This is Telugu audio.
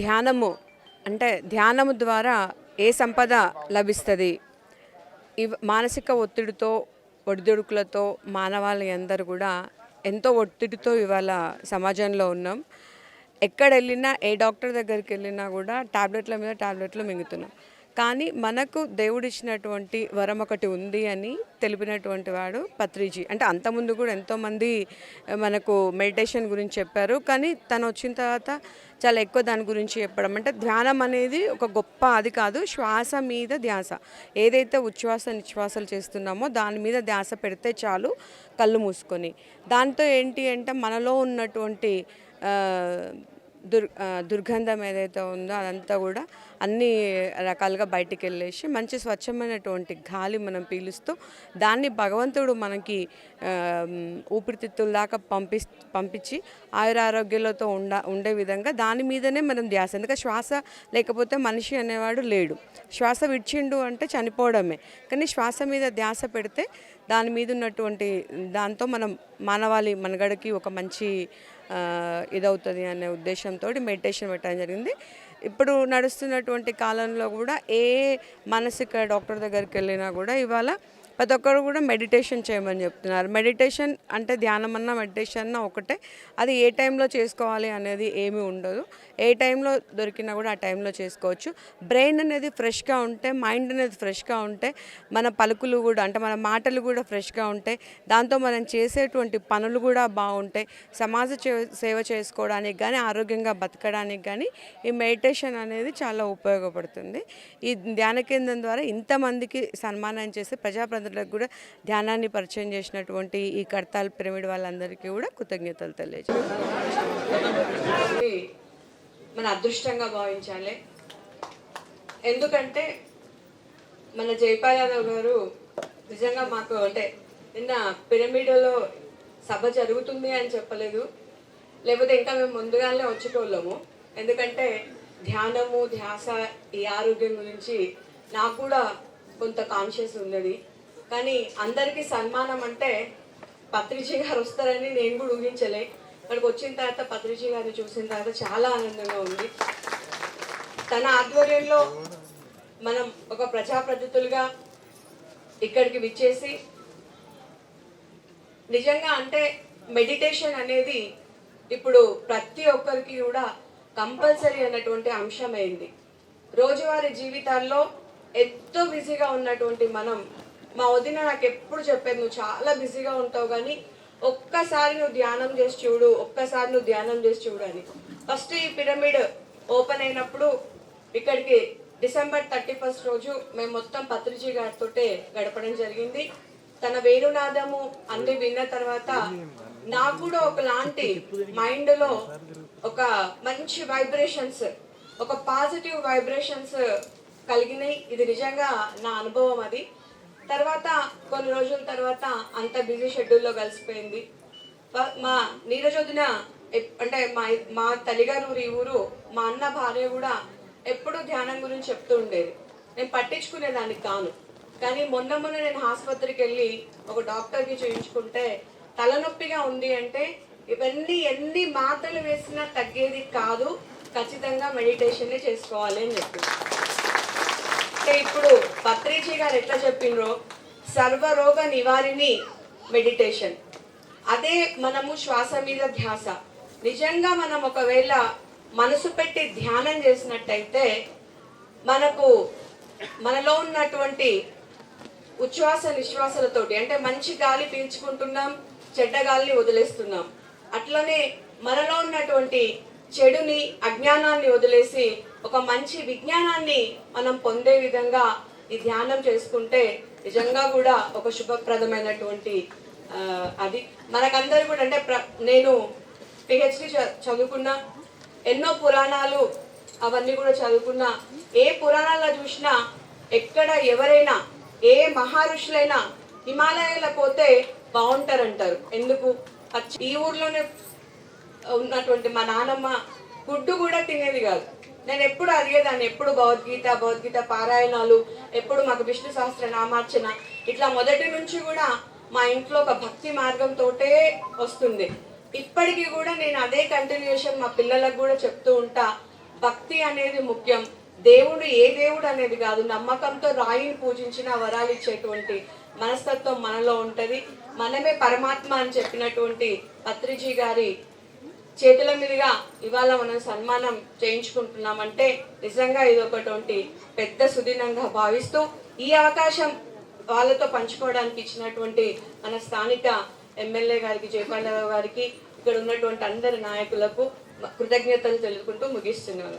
ధ్యానము అంటే ధ్యానము ద్వారా ఏ సంపద లభిస్తుంది? మానసిక ఒత్తిడితో ఒడిదుడుకులతో మానవాళి అందరూ కూడా ఎంతో ఒత్తిడితో ఇవాళ సమాజంలో ఉన్నాం. ఎక్కడెళ్ళినా ఏ డాక్టర్ దగ్గరికి వెళ్ళినా కూడా టాబ్లెట్ల మీద టాబ్లెట్లు మింగుతున్నాం. కానీ మనకు దేవుడిచ్చినటువంటి వరం ఒకటి ఉంది అని తెలిపినటువంటి వాడు పత్రిజీ. అంటే అంతకుముందు కూడా ఎంతోమంది మనకు మెడిటేషన్ గురించి చెప్పారు. కానీ తను వచ్చిన తర్వాత చాలా ఎక్కువ దాని గురించి చెప్పడం. అంటే ధ్యానం అనేది ఒక గొప్ప అది కాదు, శ్వాస మీద ధ్యాస. ఏదైతే ఉచ్ఛ్వాస నిశ్వాసాలు చేస్తున్నామో దాని మీద ధ్యాస పెడితే చాలు, కళ్ళు మూసుకొని. దాంతో ఏంటి అంటే మనలో ఉన్నటువంటి దుర్గంధం ఏదైతే ఉందో అదంతా కూడా అన్ని రకాలుగా బయటికి వెళ్ళేసి మంచి స్వచ్ఛమైనటువంటి గాలి మనం పీలుస్తూ దాన్ని భగవంతుడు మనకి ఊపిరితిత్తుల దాకా పంపించి ఆయురారోగ్యాలతో ఉండే విధంగా దాని మీదనే మనం ధ్యాస. ఎందుకంటే శ్వాస లేకపోతే మనిషి అనేవాడు లేడు. శ్వాస విడిచిండు అంటే చనిపోవడమే. కానీ శ్వాస మీద ధ్యాస పెడితే దాని మీద ఉన్నటువంటి దాంతో మనం మానవాళి మనుగడకి ఒక మంచి ఇదవుతుంది అనే ఉద్దేశంతో మెడిటేషన్ పెట్టడం జరిగింది. ఇప్పుడు నడుస్తున్నటువంటి కాలంలో కూడా ఏ మానసిక డాక్టర్ దగ్గరికి వెళ్ళినా కూడా ఇవాళ ప్రతి ఒక్కరు కూడా మెడిటేషన్ చేయమని చెప్తున్నారు. మెడిటేషన్ అంటే ధ్యానం అన్నా మెడిటేషన్ అన్నా ఒకటే. అది ఏ టైంలో చేసుకోవాలి అనేది ఏమీ ఉండదు. ఏ టైంలో దొరికినా కూడా ఆ టైంలో చేసుకోవచ్చు. బ్రెయిన్ అనేది ఫ్రెష్గా ఉంటే, మైండ్ అనేది ఫ్రెష్గా ఉంటే, మన పలుకులు కూడా అంటే మన మాటలు కూడా ఫ్రెష్గా ఉంటాయి. దాంతో మనం చేసేటువంటి పనులు కూడా బాగుంటాయి. సమాజ సేవ చేసుకోవడానికి కానీ, ఆరోగ్యంగా బతకడానికి కానీ ఈ మెడిటేషన్ అనేది చాలా ఉపయోగపడుతుంది. ఈ ధ్యాన కేంద్రం ద్వారా ఇంతమందికి సన్మానం చేసి ప్రజాప్రతినిధులకు కూడా ధ్యానాన్ని పరిచయం చేసినటువంటి ఈ కర్తాల్ పిరమిడ్ వాళ్ళందరికీ కూడా కృతజ్ఞతలు తెలియజేస్తాం. మన అదృష్టంగా భావించాలి. ఎందుకంటే మన జైపాల్ యాదవ్ గారు నిజంగా మాకు అంటే నిన్న పిరమిడ్లో సభ జరుగుతుంది అని చెప్పలేదు, లేకపోతే ఇంకా మేము ముందుగానే వచ్చేటోళ్ళము. ఎందుకంటే ధ్యానము ధ్యాస ఈ ఆరోగ్యం గురించి నాకు కూడా కొంత కాన్షియస్ ఉన్నది. కానీ అందరికీ సన్మానం అంటే పత్రిజీ గారు వస్తారని నేను కూడా ఊహించలే. ఇక్కడికి వచ్చిన తర్వాత పత్రిజీ గారిని చూసిన తర్వాత చాలా ఆనందంగా ఉంది. తన ఆధ్వర్యంలో మనం ఒక ప్రజాప్రతినిధులుగా ఇక్కడికి విచ్చేసి నిజంగా అంటే మెడిటేషన్ అనేది ఇప్పుడు ప్రతి ఒక్కరికి కూడా కంపల్సరీ అన్నటువంటి అంశమైంది. రోజువారీ జీవితాల్లో ఎంతో బిజీగా ఉన్నటువంటి మనం, మా వదిన నాకు ఎప్పుడు చెప్పేది, నువ్వు చాలా బిజీగా ఉంటావు కానీ ఒక్కసారి నువ్వు ధ్యానం చేసి చూడు, ఒక్కసారి నువ్వు ధ్యానం చేసి చూడు అని. ఫస్ట్ ఈ పిరమిడ్ ఓపెన్ అయినప్పుడు ఇక్కడికి డిసెంబర్ 31 రోజు మేము మొత్తం పత్రిజీ గారితో గడపడం జరిగింది. తన వేణునాదము అన్ని విన్న తర్వాత నాకు కూడా ఒకలాంటి మైండ్లో ఒక మంచి వైబ్రేషన్స్, ఒక పాజిటివ్ వైబ్రేషన్స్ కలిగినాయి. ఇది నిజంగా నా అనుభవం అది. తర్వాత కొన్ని రోజుల తర్వాత అంత బిజీ షెడ్యూల్లో కలిసిపోయింది. మా నీరజొదిన అంటే మా తల్లిగారు ఊరి ఊరు, మా అన్న భార్య కూడా ఎప్పుడూ ధ్యానం గురించి చెప్తూ ఉండేది. నేను పట్టించుకునేదానికి కాను. కానీ మొన్న నేను ఆసుపత్రికి వెళ్ళి ఒక డాక్టర్కి చూయించుకుంటే తలనొప్పిగా ఉంది అంటే ఇవన్నీ ఎన్ని మాత్రలు వేసినా తగ్గేది కాదు, ఖచ్చితంగా మెడిటేషనే చేసుకోవాలి అని చెప్పింది. అంటే ఇప్పుడు పత్రిజీ గారు ఎట్లా చెప్పిండ్రో సర్వరోగ నివారిణి మెడిటేషన్, అదే మనము శ్వాస మీద ధ్యాస. నిజంగా మనం ఒకవేళ మనసు పెట్టి ధ్యానం చేసినట్టయితే మనలో ఉన్నటువంటి ఉచ్ఛ్వాస నిశ్వాసాలతోటి అంటే మంచి గాలి పీల్చుకుంటున్నాం, చెడ్డ గాలిని వదిలేస్తున్నాం. అట్లనే మనలో ఉన్నటువంటి చెడుని అజ్ఞానాన్ని వదిలేసి ఒక మంచి విజ్ఞానాన్ని మనం పొందే విధంగా ఈ ధ్యానం చేసుకుంటే నిజంగా కూడా ఒక శుభప్రదమైనటువంటి అది మనకందరూ కూడా. అంటే నేను పిహెచ్డి చదువుకున్నా, ఎన్నో పురాణాలు అవన్నీ కూడా చదువుకున్నా. ఏ పురాణాల్లో చూసినా ఎక్కడ ఎవరైనా ఏ మహర్షులైనా హిమాలయాల పోతే బాగుంటారంటారు. ఎందుకు? ఈ ఊర్లోనే ఉన్నటువంటి మా నాన్నమ్మ గుడ్డు కూడా తినేది కాదు. నేను ఎప్పుడు అడిగేదాన్ని, ఎప్పుడు భగవద్గీత పారాయణాలు, ఎప్పుడు మాకు విష్ణు సహస్ర నామార్చన, ఇట్లా మొదటి నుంచి కూడా మా ఇంట్లో ఒక భక్తి మార్గంతో వస్తుంది. ఇప్పటికీ కూడా నేను అదే కంటిన్యూషన్ మా పిల్లలకు కూడా చెప్తూ ఉంటా. భక్తి అనేది ముఖ్యం. దేవుడు ఏ దేవుడు అనేది కాదు, నమ్మకంతో రాయిని పూజించిన వరాలు ఇచ్చేటువంటి మనస్తత్వం మనలో ఉంటుంది. మనమే పరమాత్మ అని చెప్పినటువంటి పత్రిజీ గారి చేతుల మీదుగా ఇవాళ మనం సన్మానం చేయించుకుంటున్నామంటే నిజంగా ఇది ఒకటి పెద్ద సుదినంగా భావిస్తూ ఈ అవకాశం వాళ్ళతో పంచుకోవడానికి ఇచ్చినటువంటి మన స్థానిక ఎమ్మెల్యే గారికి, జయపాలరావు గారికి, ఇక్కడ ఉన్నటువంటి అందరి నాయకులకు కృతజ్ఞతలు తెలుపుకుంటూ ముగిస్తున్నాను.